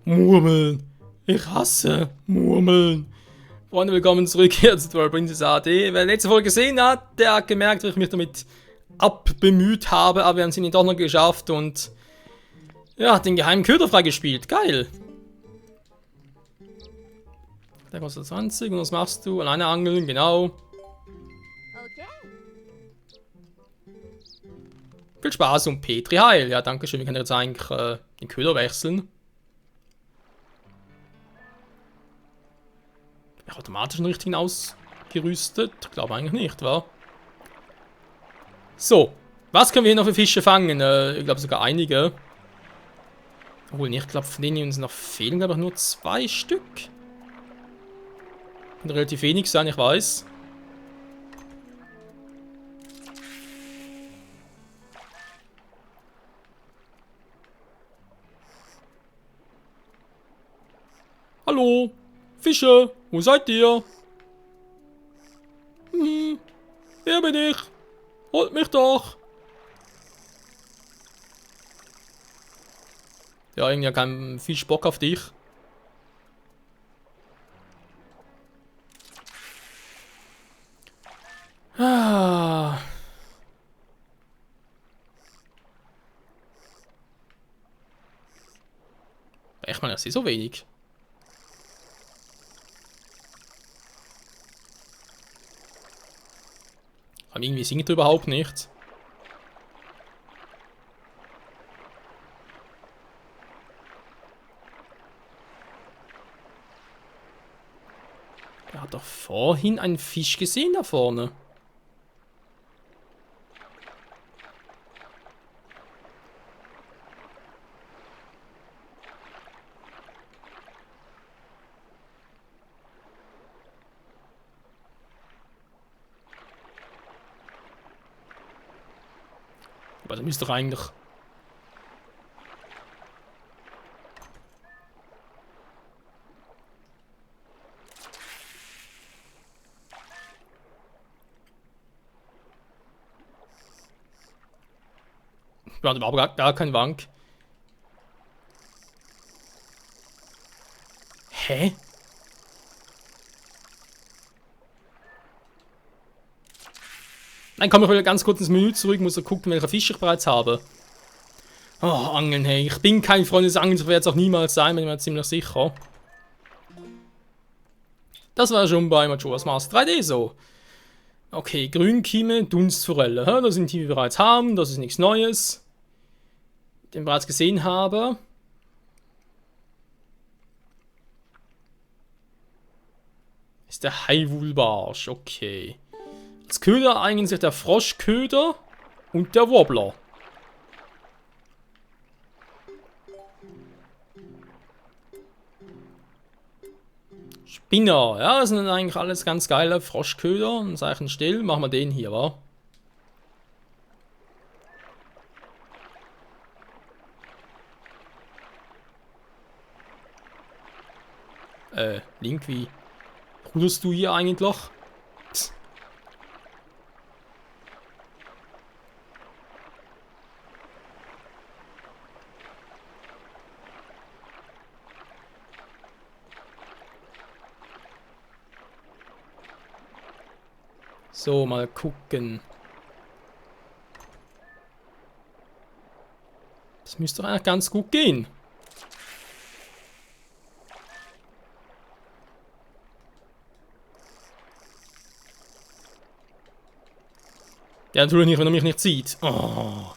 Murmeln. Ich hasse Murmeln. Freunde, willkommen zurück hier zu Twilight Princess AD. Wer letzte Folge gesehen hat, der hat gemerkt, dass ich mich damit abbemüht habe, aber wir haben es ihn doch noch geschafft und ja, den geheimen Köder freigespielt. Geil. Der kostet 20 und was machst du? Alleine angeln, genau. Okay. Viel Spaß und Petri heil. Ja, danke schön. Wir können jetzt eigentlich den Köder wechseln. Bin ich automatisch einen richtigen ausgerüstet? Ich glaube eigentlich nicht, wa? So. Was können wir hier noch für Fische fangen? Ich glaube sogar einige. Obwohl, ich glaube, von denen die uns noch fehlen, glaube ich, nur 2 Stück. Kann relativ wenig sein, ich weiß. Hallo, Fische, wo seid ihr? Hier bin ich. Holt mich doch. Ja, irgendwie kein Fisch Bock auf dich. Ah. Ich meine, das ist so wenig. Aber irgendwie singt er überhaupt nicht. Er hat doch vorhin einen Fisch gesehen da vorne. Aber da müsste doch eigentlich... Ja, da war aber gar kein Wank. Hä? Nein, komm, ich will ganz kurz ins Menü zurück, muss gucken, welcher Fisch ich bereits habe. Oh, Angeln, hey. Ich bin kein Freund des Angelns, ich werde es auch niemals sein, bin ich mir ziemlich sicher. Das war schon bei Majora's Mask 3D so. Okay, Grünkieme, Dunstforelle. Das sind die, die wir bereits haben, das ist nichts Neues. Den wir bereits gesehen habe. Ist der Haiwulbarsch, okay. Als Köder eignen sich der Froschköder und der Wobbler. Spinner, ja, das sind eigentlich alles ganz geile Froschköder. Ein Zeichen still, machen wir den hier, wa? Link, wie ruderst du hier eigentlich? Psst. So, mal gucken. Das müsste doch eigentlich ganz gut gehen. Ja, natürlich nicht, wenn er mich nicht sieht. Oh.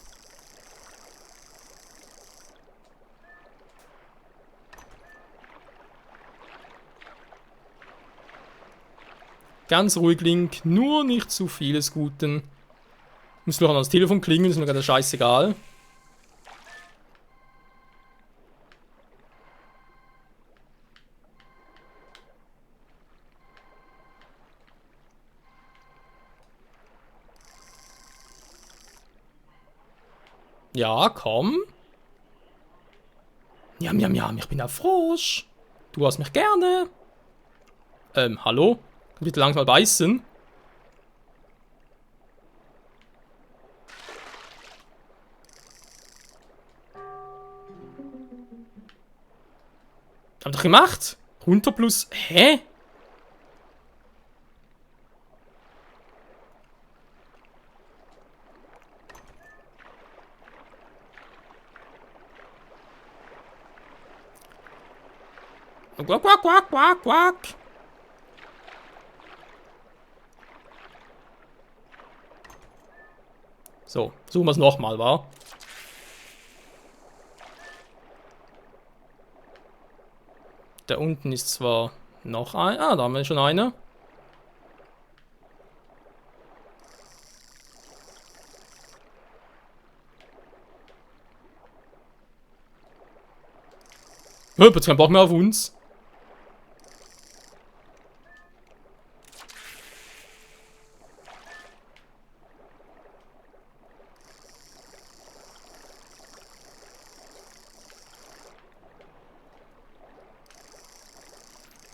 Ganz ruhig, Link. Nur nicht zu vieles Guten. Muss noch an das Telefon klingeln, ist mir gerade scheißegal. Ja, komm. Jam, jam, jam, ich bin der Frosch. Du hast mich gerne. Hallo? Bitte langsam beißen. Hab doch gemacht. Runter plus. Hä? Quack, quack, quack, quack, quack. So, suchen wir es nochmal, wa? Da unten ist zwar noch ein. Ah, da haben wir schon eine. Jetzt kein Bock mehr auf uns.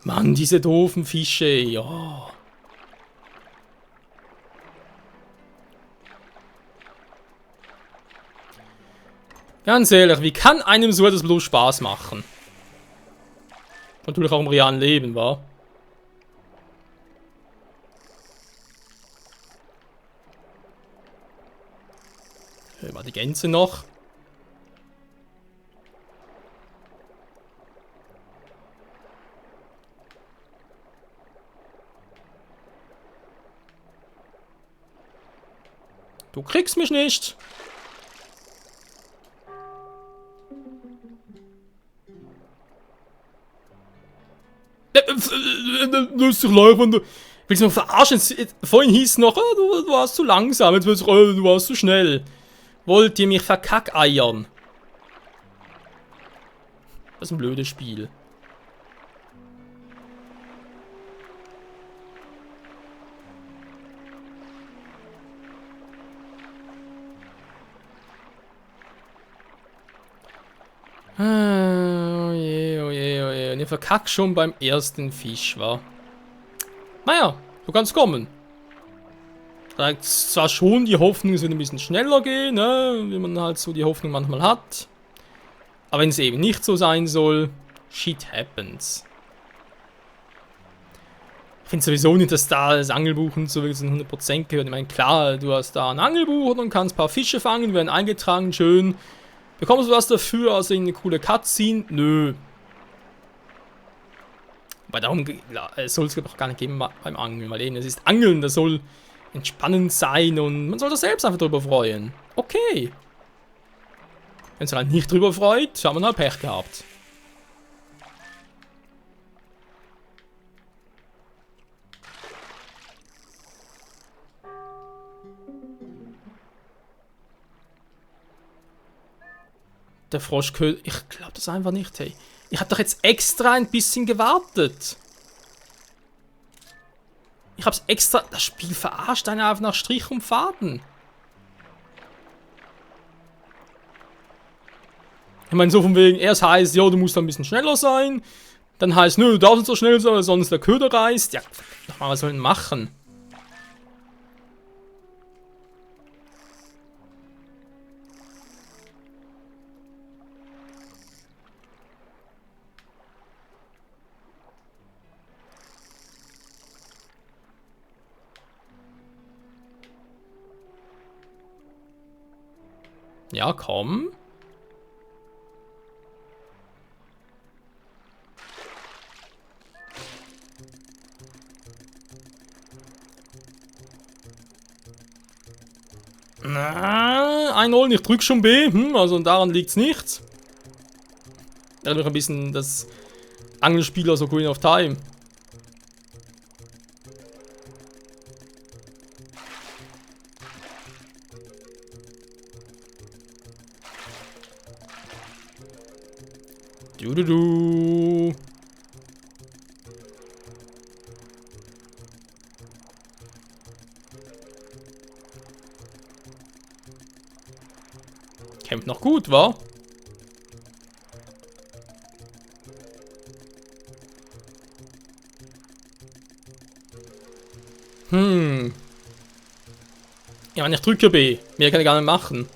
Mann, diese doofen Fische, ja. Ganz ehrlich, wie kann einem so etwas bloß Spaß machen? Natürlich auch im realen Leben, wa? Hier war die Gänse noch. Du kriegst mich nicht. Du bist doch leid, wenn du. Willst du mich verarschen? Vorhin hieß es noch, oh, du warst zu langsam. Jetzt willst du, oh, du warst zu schnell. Wollt ihr mich verkackeiern? Das ist ein blödes Spiel. Oh je, oh je, oh je. Und ihr verkackt schon beim ersten Fisch, wa? Naja, du kannst kommen. Da ist zwar schon die Hoffnung, es wird ein bisschen schneller gehen, ne? Wie man halt so die Hoffnung manchmal hat. Aber wenn es eben nicht so sein soll, shit happens. Ich finde sowieso nicht, dass da das Angelbuch und so wirklich 100% gehört. Ich meine, klar, du hast da ein Angelbuch und kannst ein paar Fische fangen, werden eingetragen, schön. Bekommst du was dafür, also eine coole Cutscene? Nö. Weil darum soll es auch gar nicht geben beim Angeln, weil eben es ist Angeln, das soll entspannend sein und man soll das selbst einfach drüber freuen. Okay. Wenn es halt nicht drüber freut, haben wir halt Pech gehabt. Der Froschköder, ich glaube das einfach nicht, hey. Ich habe doch jetzt extra ein bisschen gewartet. Ich hab's extra, das Spiel verarscht einen einfach nach Strich und Faden. Ich meine, so von wegen, erst heißt, ja, du musst ein bisschen schneller sein. Dann heißt, nö, du darfst nicht so schnell sein, sonst der Köder reißt. Ja, nochmal, was soll ich denn machen? Ja, komm. Na, 1-0, ich drück schon B. Also daran liegt's nicht. Erinnert mich ein bisschen das Angelspieler so Green of Time. Du. Kämpft noch gut, wa? Ja, ich drücke B. Mehr kann ich gar nicht machen.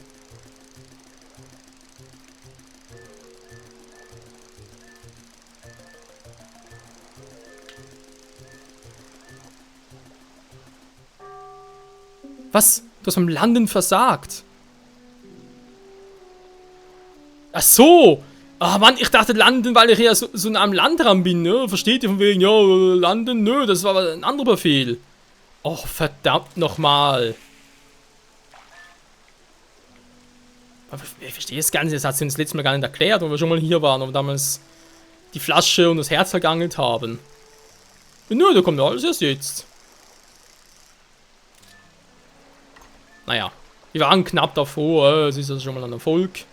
Was? Du hast beim Landen versagt. Ach so. Ah, Mann, ich dachte landen, weil ich ja so nah am Land dran bin, ne? Versteht ihr von wegen, ja, landen? Nö, das war ein anderer Befehl. Oh, verdammt nochmal. Ich verstehe das Ganze, das hat sie uns letztes Mal gar nicht erklärt, wo wir schon mal hier waren und damals die Flasche und das Herz vergangelt haben. Nö, da kommt alles erst jetzt. Naja, wir waren knapp davor, es ist also schon mal ein Erfolg.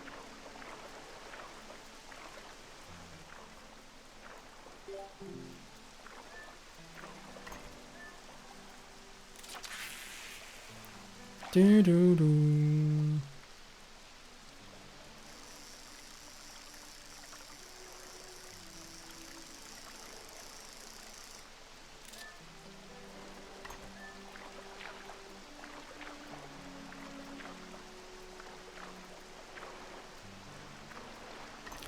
Du, du, du.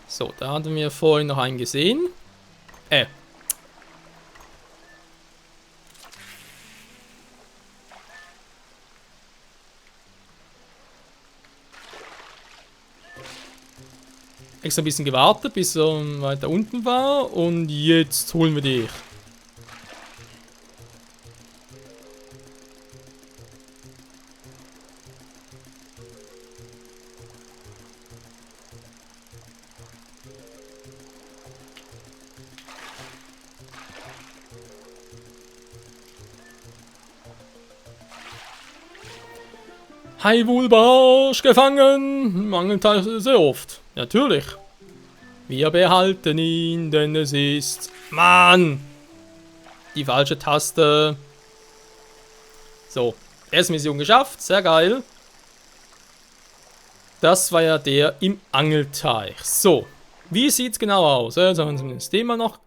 So, da hatten wir vorhin noch einen gesehen. Extra ein bisschen gewartet, bis er weiter unten war. Und jetzt holen wir dich. Hi Wulbarsch, gefangen! Mangelt sehr oft. Natürlich. Wir behalten ihn, denn es ist... Mann! Die falsche Taste. So, erste Mission geschafft, sehr geil. Das war ja der im Angelteich. So, wie sieht's genau aus? Jetzt haben wir das Thema noch.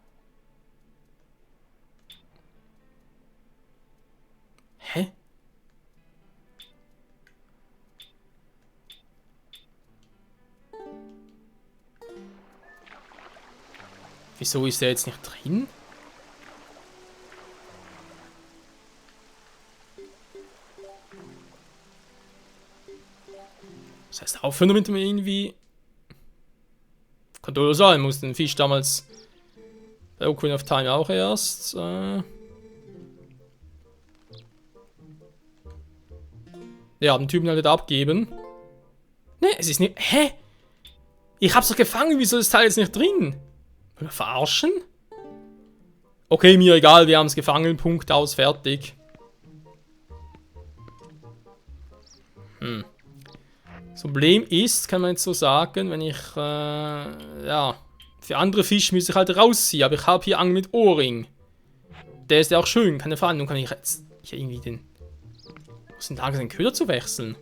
Hä? Wieso ist der jetzt nicht drin? Das heißt, aufhören damit wir irgendwie... Kann doch sein, muss den Fisch damals bei Ocarina of Time auch erst... Ja, den Typen halt abgeben. Ne, es ist nicht... Hä? Ich hab's doch gefangen, wieso ist das Teil jetzt nicht drin? Wollen wir verarschen? Okay, mir egal, wir haben es gefangen, Punkt aus, fertig. Das Problem ist, kann man jetzt so sagen, wenn ich, ja, für andere Fische müsste ich halt rausziehen, aber ich habe hier Angel mit Ohrring. Der ist ja auch schön, keine Verhandlung, kann ich jetzt hier irgendwie den... Was sind da, den Köder zu wechseln?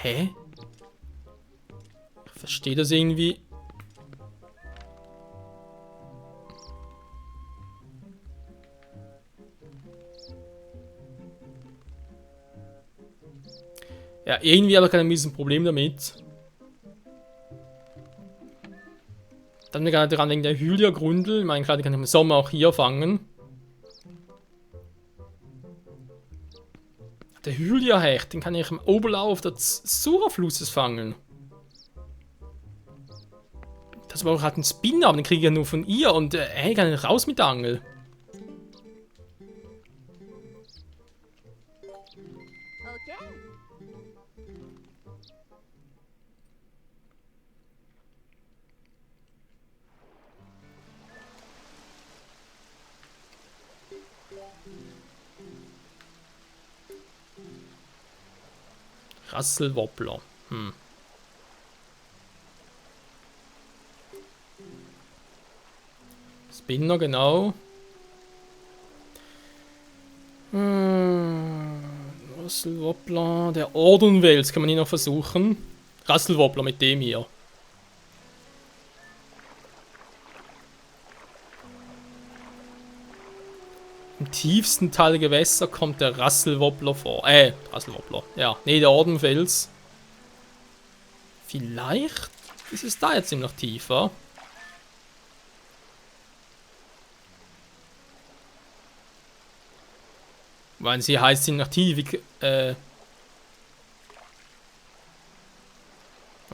Hä? Ich verstehe das irgendwie. Ja, irgendwie habe ich kein riesen Problem damit. Dann bin ich gerade dran wegen der Hylia-Grundel. Ich meine, klar, die kann ich im Sommer auch hier fangen. Der Hylia-Hecht, den kann ich im Oberlauf des Sura-Flusses fangen. Das war auch halt ein Spin, aber den kriege ich ja nur von ihr und hey, kann ich raus mit der Angel. Okay. Rasselwobbler. Spinner, genau. Rasselwobbler. Der Ordnwels kann man hier noch versuchen. Rasselwobbler mit dem hier. Im tiefsten Teil der Gewässer kommt der Rasselwobbler vor. Rasselwobbler. Ja, nee, der Ordenfels. Vielleicht ist es da jetzt noch tiefer. Weil sie heißt sie noch tief. Und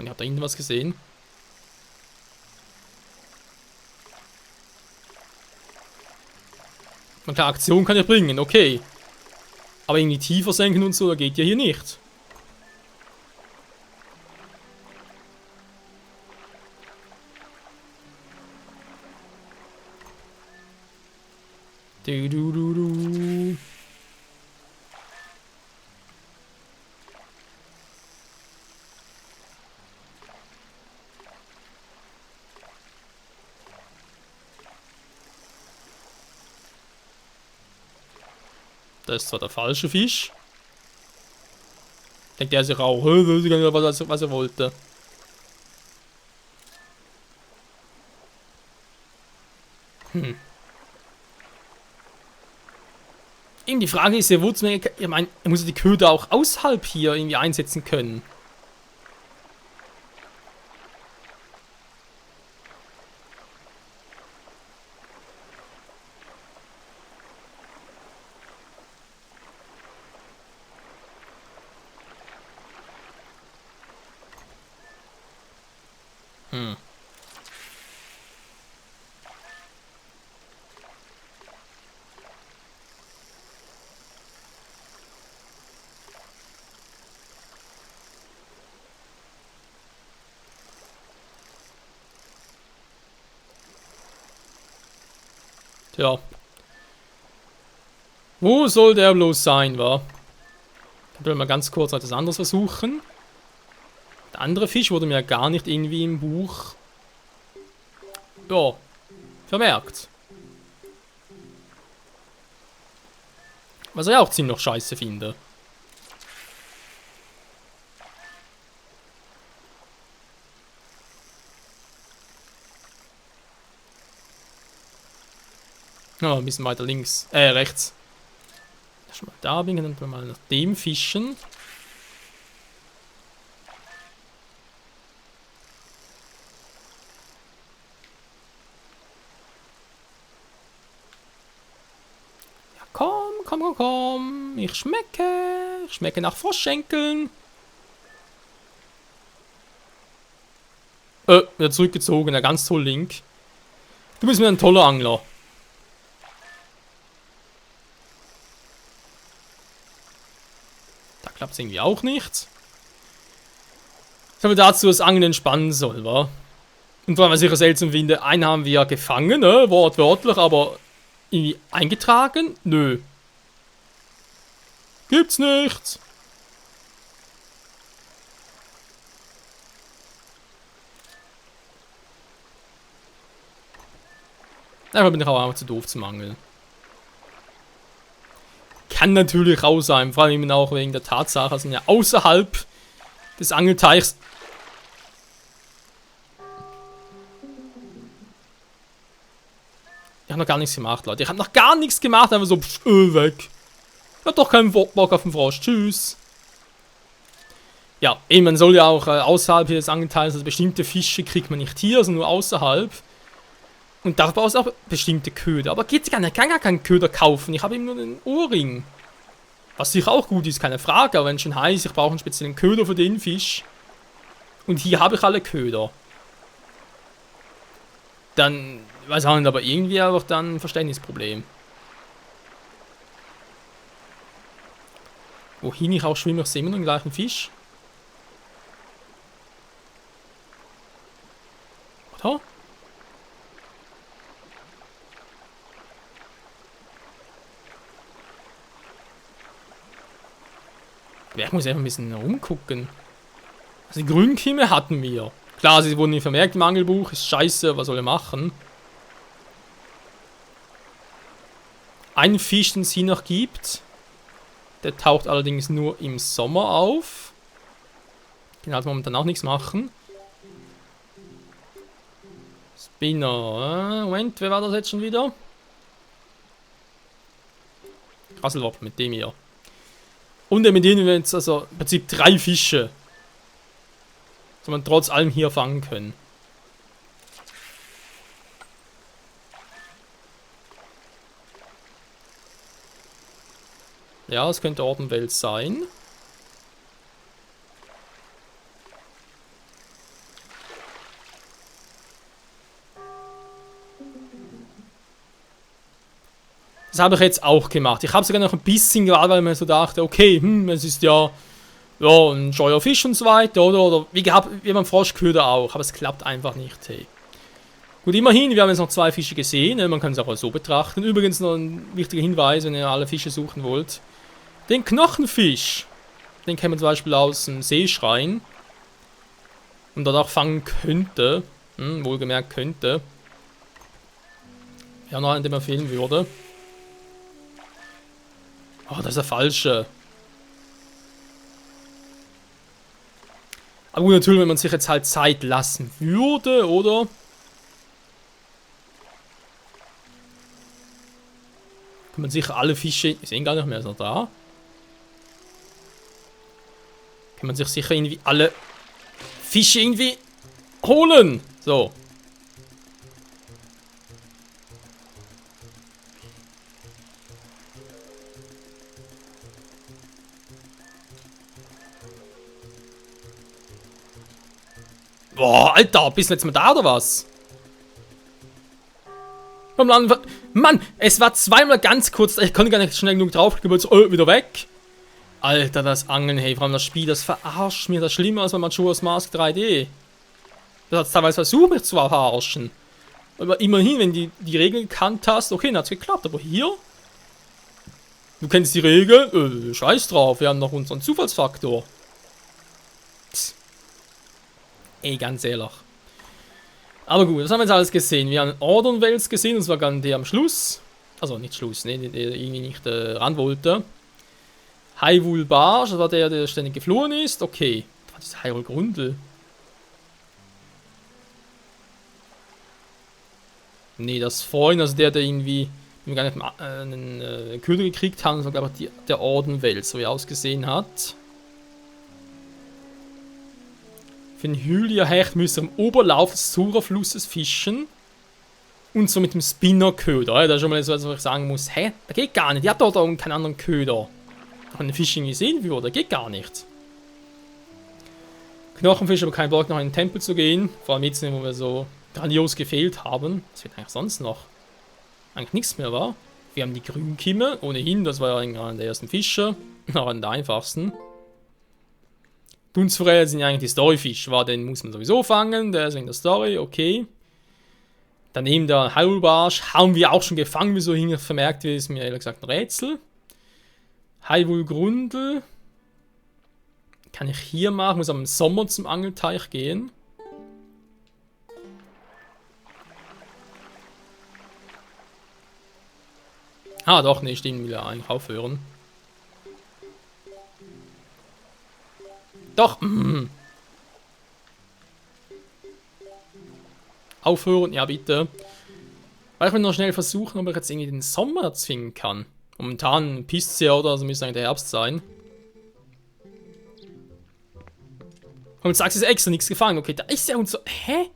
ich habe da irgendwas gesehen. Man kann Aktion kann ich bringen, okay. Aber irgendwie tiefer senken und so, da geht ja hier nicht. Du, du, du, du. Das ist zwar der falsche Fisch. Denkt er sich auch, weiß ich gar nicht, was er wollte. Eben die Frage ist ja, wozu ich meine, er muss ja die Köder auch außerhalb hier irgendwie einsetzen können. Tja. Wo soll der bloß sein, wa? Ich will mal ganz kurz etwas anderes versuchen. Der andere Fisch wurde mir ja gar nicht irgendwie im Buch vermerkt. Was ich auch ziemlich scheiße finde. Oh, ein bisschen weiter links. Rechts. Schon mal da bin, dann mal nach dem fischen. Ja, komm. Ich schmecke nach Froschschenkeln. Wieder zurückgezogen. Ja, ganz toll, Link. Du bist mir ein toller Angler. Klappt es irgendwie auch nicht. Aber dazu, dass Angeln entspannen soll, wa? Und weil man sicher seltsam finde, einen haben wir ja gefangen, ne? Wortwörtlich, aber irgendwie eingetragen? Nö. Gibt's nicht. Einfach bin ich auch einfach zu doof zum Angeln. Kann natürlich auch sein, vor allem auch wegen der Tatsache, dass ja außerhalb des Angelteichs ich habe noch gar nichts gemacht, Leute. Ich habe noch gar nichts gemacht, einfach so weg. Ich hab doch keinen Bock auf den Frosch. Tschüss. Ja, eben, man soll ja auch außerhalb des Angelteichs, also bestimmte Fische kriegt man nicht hier, sondern nur außerhalb. Und da brauchst du auch bestimmte Köder. Aber geht's gar nicht. Ich kann gar keinen Köder kaufen. Ich habe eben nur einen Ohrring. Was sicher auch gut ist, keine Frage. Aber wenn es schon heißt, ich brauche einen speziellen Köder für den Fisch. Und hier habe ich alle Köder. Dann, weiß auch nicht, aber irgendwie auch dann ein Verständnisproblem. Wohin ich auch schwimme, ich sehe immer noch den gleichen Fisch. Oder? Ich muss einfach ein bisschen rumgucken. Also die Grünkimme hatten wir. Klar, sie wurden nicht vermerkt im Angelbuch. Ist scheiße, was soll er machen? Ein Fisch, den es hier noch gibt. Der taucht allerdings nur im Sommer auf. Den hat momentan auch nichts machen. Spinner. Moment, wer war das jetzt schon wieder? Rasselwapf mit dem hier. Und mit denen wir jetzt also im Prinzip 3 Fische. Soll man trotz allem hier fangen können. Ja, es könnte Ordenwelt sein. Das habe ich jetzt auch gemacht. Ich habe sogar noch ein bisschen gewartet, weil ich mir so dachte, okay, es ist ja ein scheuer Fisch und so weiter, oder wie beim Froschköder auch, aber es klappt einfach nicht, hey. Gut, immerhin, wir haben jetzt noch 2 Fische gesehen, man kann es auch so betrachten. Übrigens noch ein wichtiger Hinweis, wenn ihr alle Fische suchen wollt. Den Knochenfisch, den kennt man zum Beispiel aus dem Seeschrein. Und dort auch fangen könnte, wohlgemerkt könnte. Ja, noch einen, den man fehlen würde. Oh, das ist der falsche. Aber gut, natürlich, wenn man sich jetzt halt Zeit lassen würde, oder? Kann man sicher alle Fische... Ich sehe ihn gar nicht mehr, ist er da? Kann man sich sicher irgendwie alle Fische irgendwie holen. So. Boah, Alter, bist du jetzt mal da oder was? Mann, es war zweimal ganz kurz, ich konnte gar nicht schnell genug draufklicken, aber so, wieder weg. Alter, das Angeln, hey, vor allem das Spiel, das verarscht mich, das ist schlimmer als bei Majora's Mask 3D. Das hat teilweise versucht, mich zu verarschen. Aber immerhin, wenn du die Regeln gekannt hast, okay, dann hat's geklappt, aber hier? Du kennst die Regeln? Scheiß drauf, wir haben noch unseren Zufallsfaktor. Psst. Ey, ganz ehrlich. Aber gut, das haben wir jetzt alles gesehen. Wir haben Ordenwelt gesehen, das war ganz der am Schluss. Also nicht Schluss, ne, der irgendwie nicht ran wollte. Hyrule Barsch, das war der ständig geflohen ist. Okay. Das ist Hyrule Grundel. Ne, das vorhin, also der irgendwie wir gar nicht einen Köder gekriegt haben, das war glaube ich der Ordenwelt, so wie er ausgesehen hat. Für den Hylia-Hecht müsst ihr am Oberlauf des Sura-Flusses fischen. Und so mit dem Spinner-Köder. Das ist schon mal so, was ich sagen muss. Hä? Das geht gar nicht. Ihr habt dort auch keinen anderen Köder. Noch einen Fisch irgendwie sehen würde. Das geht gar nicht. Knochenfisch, aber kein Bock noch in den Tempel zu gehen. Vor allem jetzt, wo wir so grandios gefehlt haben. Was wird eigentlich sonst noch? Eigentlich nichts mehr, war. Wir haben die Grünkimme. Ohnehin, das war ja einer der ersten Fische. Noch einer der einfachsten. Dunstforelle sind ja eigentlich die Storyfisch, den muss man sowieso fangen, der ist in der Story, okay. Daneben der Hyrule Barsch haben wir auch schon gefangen, wieso hier vermerkt wird, ist mir ehrlich gesagt ein Rätsel. Hyrule Grundel. Kann ich hier machen, muss am Sommer zum Angelteich gehen. Ah, doch, ne, stimmt, will ja eigentlich aufhören. Doch! Aufhören, ja bitte. Weil ich will noch schnell versuchen, ob ich jetzt irgendwie den Sommer zwingen kann. Momentan pisst es ja, oder? Also müsste eigentlich der Herbst sein. Und jetzt sagst du, es ist extra nichts gefangen. Okay, da ist ja und so. Hä?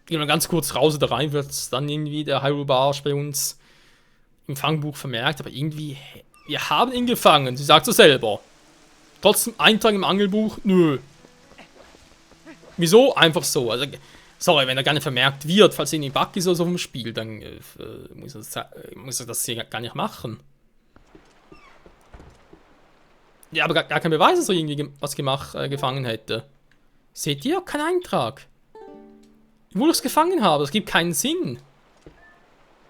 Gehen wir ganz kurz raus oder rein, wird dann irgendwie der Hyrule Barsch bei uns im Fangbuch vermerkt. Aber irgendwie, wir haben ihn gefangen. Sie sagt es selber. Trotzdem Eintrag im Angelbuch? Nö. Wieso? Einfach so. Also, sorry, wenn er gar nicht vermerkt wird, falls irgendwie Bug ist oder so vom Spiel, dann muss er das hier gar nicht machen. Ja, aber gar kein Beweis, dass er irgendwie was gefangen hätte. Seht ihr? Kein Eintrag. Obwohl ich es gefangen habe, das gibt keinen Sinn.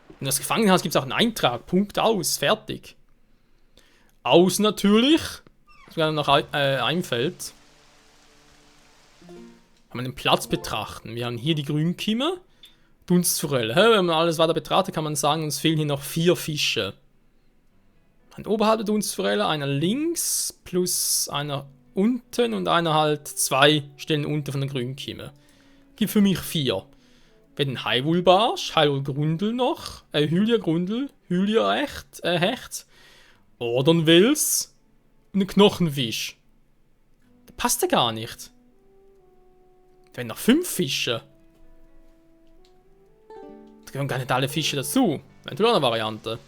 Wenn du es gefangen hast, gibt es auch einen Eintrag. Punkt aus. Fertig. Aus natürlich. Was mir noch einfällt. Kann man den Platz betrachten. Wir haben hier die Grünkimme. Dunstforelle. Wenn man alles weiter betrachtet, kann man sagen, uns fehlen hier noch 4 Fische. Ein oberhalb der Dunstforelle, einer links, plus einer unten und einer halt 2 Stellen unten von der Grünkimme. Gibt für mich 4. Wir den Hyrule Barsch, Hyrule Grundel noch, Hylia Grundel, Hylia Hecht, Ordernwels und einen Knochenfisch. Passt ja gar nicht. Da werden noch 5 Fische. Da gehören gar nicht alle Fische dazu. Eventuell auch eine Variante.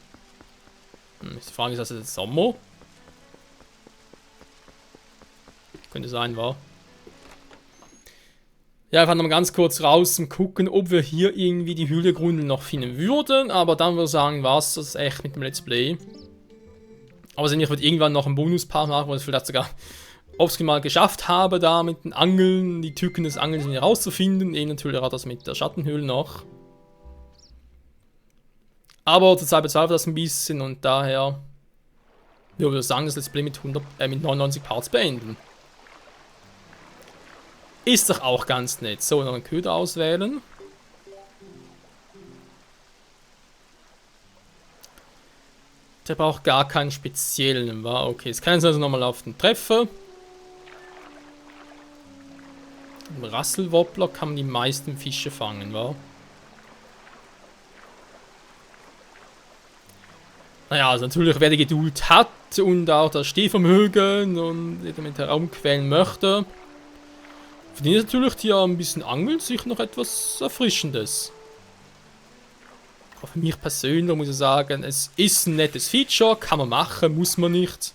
Die Frage ist, ist das jetzt Sommer? Könnte sein, war. Ja, wir fahren nochmal ganz kurz raus und gucken, ob wir hier irgendwie die Höhle Grundel noch finden würden. Aber dann würde ich sagen, war es das echt mit dem Let's Play. Aber ich würde irgendwann noch einen Bonuspart machen, wo ich vielleicht sogar optimal geschafft habe, da mit den Angeln, die Tücken des Angelns herauszufinden. Natürlich auch das mit der Schattenhöhle noch. Aber zurzeit bezweifle ich das ein bisschen und daher würde ich sagen, das Let's Play mit 99 Parts beenden. Ist doch auch ganz nett. So, noch einen Köder auswählen. Der braucht gar keinen speziellen, war okay. Jetzt kann ich also nochmal auf den Treffer. Im Rasselwobbler kann man die meisten Fische fangen, war. Naja, also natürlich, wer die Geduld hat und auch das Stehvermögen und damit herumquälen möchte, verdient natürlich hier ein bisschen Angeln sich noch etwas Erfrischendes. Aber für mich persönlich muss ich sagen, es ist ein nettes Feature, kann man machen, muss man nicht.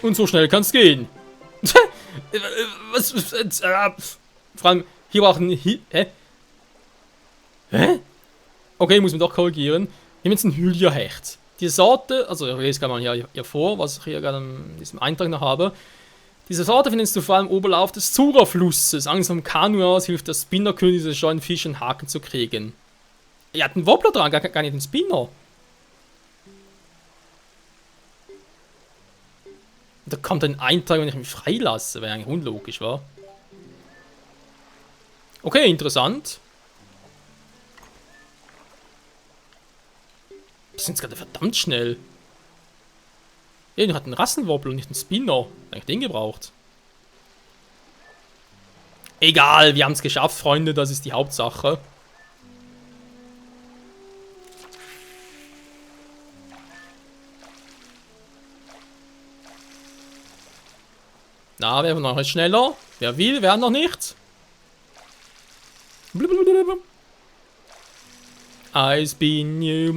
Und so schnell kann es gehen. Vor allem, hier brauchen... Hä? Hä? Okay, muss man doch korrigieren. Wir haben jetzt einen Hylia-Hecht. Die Sorte, also ich lese gerade mal hier vor, was ich hier gerade in diesem Eintrag noch habe. Diese Sorte findest du vor allem oberlauf des Zura-Flusses. Angst vom Kanu aus hilft der Spinnerkönig, diese scheuen Fische einen Haken zu kriegen. Er hat einen Wobbler dran, gar nicht den Spinner. Da kommt ein Eintrag, wenn ich mich freilasse, wäre eigentlich unlogisch, war. Okay, interessant. Das sind gerade verdammt schnell. Ja, der hat einen Rassenwobbler und nicht einen Spinner. Eigentlich den gebraucht. Egal, wir haben es geschafft, Freunde, das ist die Hauptsache. Na, wer noch ist schneller? Wer will, wer noch nicht? I spin you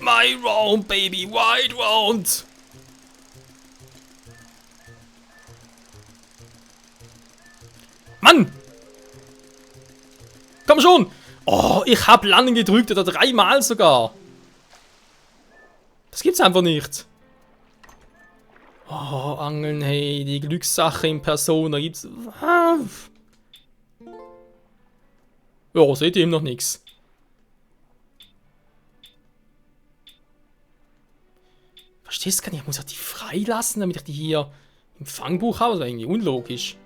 my round, baby, wide round. Mann! Komm schon! Oh, ich hab lange gedrückt, oder 3-mal sogar. Das gibt's einfach nicht. Oh, Angeln, hey, die Glückssache in Persona gibt's. Ja, seht ihr eben noch nichts. Verstehst du gar nicht? Ich muss auch die freilassen, damit ich die hier im Fangbuch habe. Das wäre irgendwie unlogisch.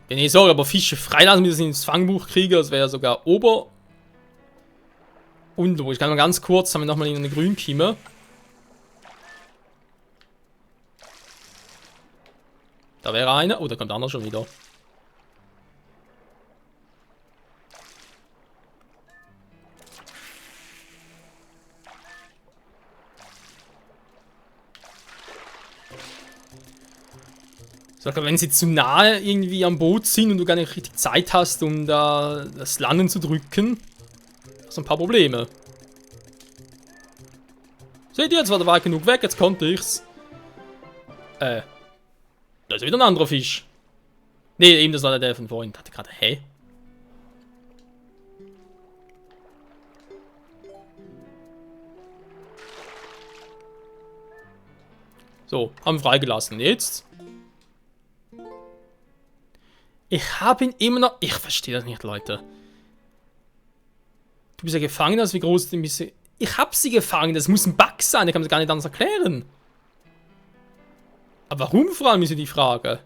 Ja, nee, sorry, aber Fische freilassen, damit ich sie ins Fangbuch kriege, das wäre sogar unlogisch. Ich kann mal ganz kurz, haben wir nochmal eine Grünkimme. Da wäre einer. Oh, da kommt der andere schon wieder. Sogar wenn sie zu nahe irgendwie am Boot sind und du gar nicht richtig Zeit hast, um da das Landen zu drücken, hast du ein paar Probleme. Seht ihr, jetzt war der weit genug weg, jetzt konnte ich's. Da ist wieder ein anderer Fisch. Ne, eben das war der von vorhin. Ich dachte gerade, hä? So, haben wir freigelassen. Jetzt. Ich habe ihn immer noch... Ich verstehe das nicht, Leute. Du bist ja gefangen, also wie groß du bist. Ich habe sie gefangen, das muss ein Bug sein, ich kann es gar nicht anders erklären. Aber warum vor allem ist ja die Frage.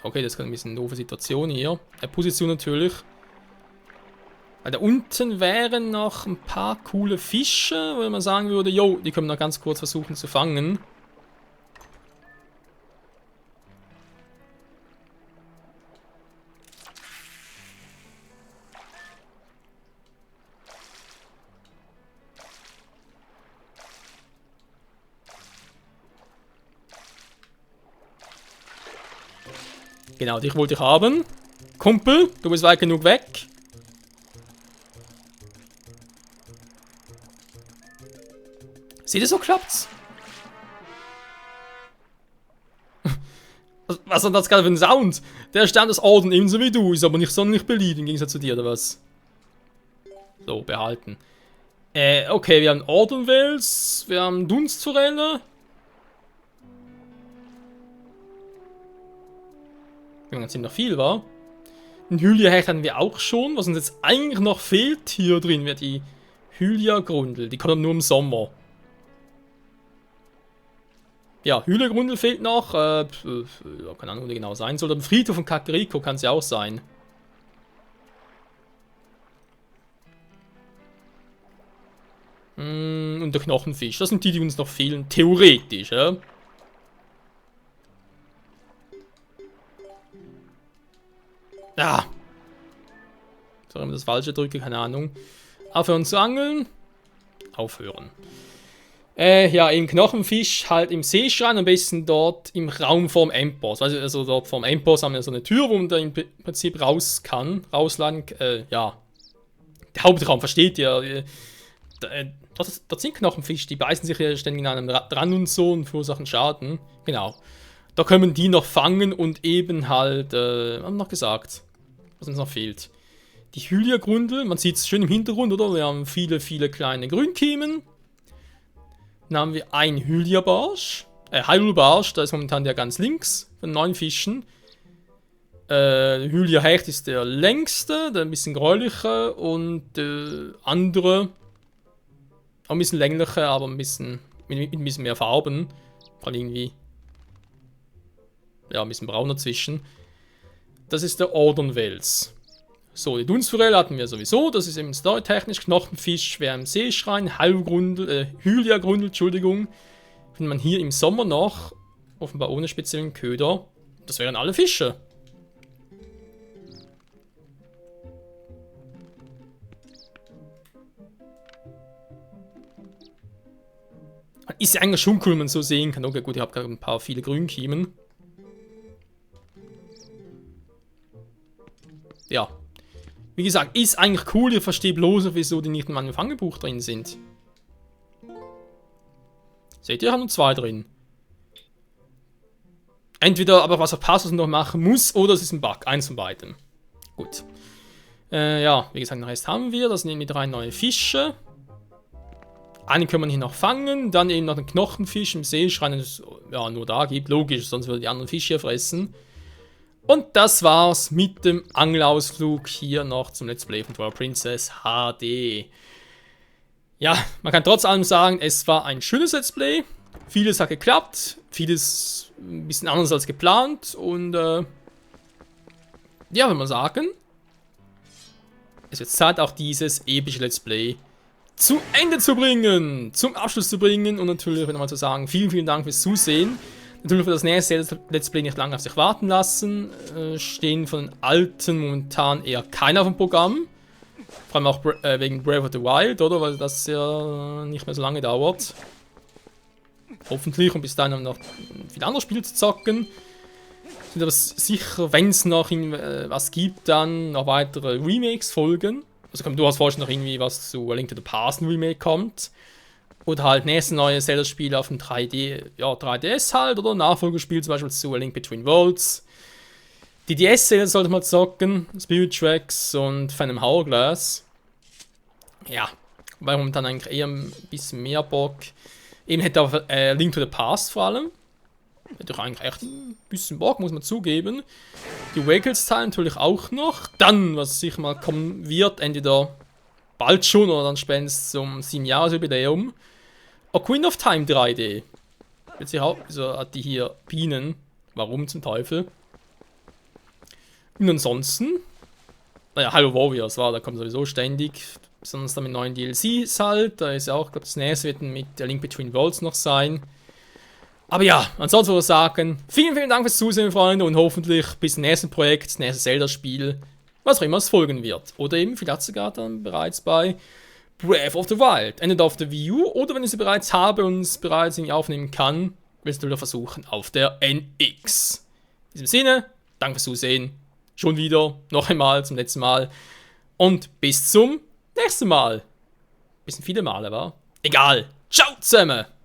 Okay, das ist ein bisschen eine doofe Situation hier. Position natürlich. Weil da unten wären noch ein paar coole Fische, wo man sagen würde, jo, die können wir noch ganz kurz versuchen zu fangen. Genau, dich wollte ich haben. Kumpel, du bist weit genug weg. Seht ihr, so klappt's? Was hat das gerade für ein Sound? Der Stern des Orden ebenso wie du, ist aber nicht sonderlich beliebt im Gegensatz zu dir, oder was? So, behalten. Okay, wir haben Ordenwels, wir haben Dunstforelle. Ganz noch viel, war. Ein Hylia-Hecht hatten wir auch schon. Was uns jetzt eigentlich noch fehlt hier drin, wäre die Hylia-Grundel. Die kommt aber nur im Sommer. Ja, Hylia-Grundel fehlt noch. Keine Ahnung, wo die genau sein soll. Am Friedhof von Kakariko kann es ja auch sein. Und der Knochenfisch. Das sind die, die uns noch fehlen. Theoretisch, ja. Ja. Sorry, wenn ich das Falsche drücke, keine Ahnung. Aufhören zu angeln. Aufhören. Ja, im Knochenfisch halt im Seeschrein, am besten dort im Raum vorm Endboss. Also dort vorm Endboss haben wir so eine Tür, wo man da im Prinzip raus kann. Rausladen, ja. Der Hauptraum, versteht ihr? Dort sind Knochenfisch, die beißen sich ja ständig an einem dran und so und verursachen Schaden. Genau. Da können die noch fangen und eben halt, was haben wir noch gesagt? Was uns noch fehlt. Die Hylia-Grundel, man sieht es schön im Hintergrund, oder? Wir haben viele, viele kleine Grünkiemen. Dann haben wir einen Hylia-Barsch. Hyrule-Barsch, da ist momentan der ganz links von 9 Fischen. Hylia-Hecht ist der längste, der ein bisschen gräulicher. Und andere, auch ein bisschen länglicher, aber ein bisschen, mit ein bisschen mehr Farben. Vor allem irgendwie, ja, ein bisschen brauner zwischen. Das ist der Ordenwels. So, die Dunstforelle hatten wir sowieso. Das ist eben storytechnisch. Knochenfisch wäre im Seeschrein. Hylia-Grundel, Entschuldigung. Findet man hier im Sommer noch. Offenbar ohne speziellen Köder. Das wären alle Fische. Ist ja eigentlich schon cool, wenn man so sehen kann. Okay, gut, ich habe gerade ein paar viele Grünkiemen. Ja. Wie gesagt, ist eigentlich cool, ihr versteht bloß, wieso die nicht in meinem Fangebuch drin sind. Seht ihr, haben nur 2 drin. Entweder aber was er passt, noch machen muss, oder es ist ein Bug. Eins von beiden. Gut. Ja, wie gesagt, den Rest haben wir. Das sind die 3 neue Fische. Einen können wir hier noch fangen. Dann eben noch den Knochenfisch im Seeschrein, den es ja nur da gibt. Logisch, sonst würde die anderen Fische hier fressen. Und das war's mit dem Angelausflug hier noch zum Let's Play von Twilight Princess HD. Ja, man kann trotz allem sagen, es war ein schönes Let's Play. Vieles hat geklappt, vieles ein bisschen anders als geplant. Und ja, wenn man sagen, es wird Zeit, auch dieses epische Let's Play zu Ende zu bringen, zum Abschluss zu bringen. Und natürlich nochmal zu sagen, vielen, vielen Dank fürs Zusehen. Natürlich für das nächste Let's Play nicht lange auf sich warten lassen. Stehen von den alten momentan eher keiner auf dem Programm. Vor allem auch wegen Breath of the Wild, oder? Weil das ja nicht mehr so lange dauert. Hoffentlich, und bis dahin haben wir noch viele andere Spiele zu zocken. Sind aber sicher, wenn es noch was gibt, dann noch weitere Remakes folgen. Also du hast vorhin noch irgendwie was zu A Link to the Past Remake kommt. Oder halt nächste neue Zelda-Spiele auf dem 3DS halt, oder Nachfolgespiel zum Beispiel zu A Link Between Worlds. Die DS-Zelda sollte man zocken, Spirit Tracks und Phantom Hourglass. Ja, weil momentan eigentlich eher ein bisschen mehr Bock. Eben hätte auch A Link to the Past vor allem. Hätte ich eigentlich echt ein bisschen Bock, muss man zugeben. Die Wackles-Teile natürlich auch noch. Dann, was sicher mal kommen wird, entweder bald schon oder dann spätestens zum 7-Jahres-Jubiläum. Ocarina of Time 3D. Wieso hat die hier Bienen? Warum zum Teufel? Und ansonsten, naja, Halo Warriors da kommt sowieso ständig, besonders dann mit neuen DLCs halt, da ist ja auch, ich glaube, das nächste wird mit der Link Between Worlds noch sein. Aber ja, ansonsten würde ich sagen, vielen Dank fürs Zusehen, Freunde, und hoffentlich bis zum nächsten Projekt, das nächste Zelda-Spiel, was auch immer es folgen wird. Oder eben vielleicht sogar dann bereits bei Breath of the Wild. Entweder auf der Wii U oder wenn ich sie bereits habe und es bereits irgendwie aufnehmen kann, will ich es wieder versuchen auf der NX. In diesem Sinne, danke fürs Zusehen. Schon wieder, noch einmal, zum letzten Mal. Und bis zum nächsten Mal. Bisschen viele Male, war? Egal. Ciao zusammen!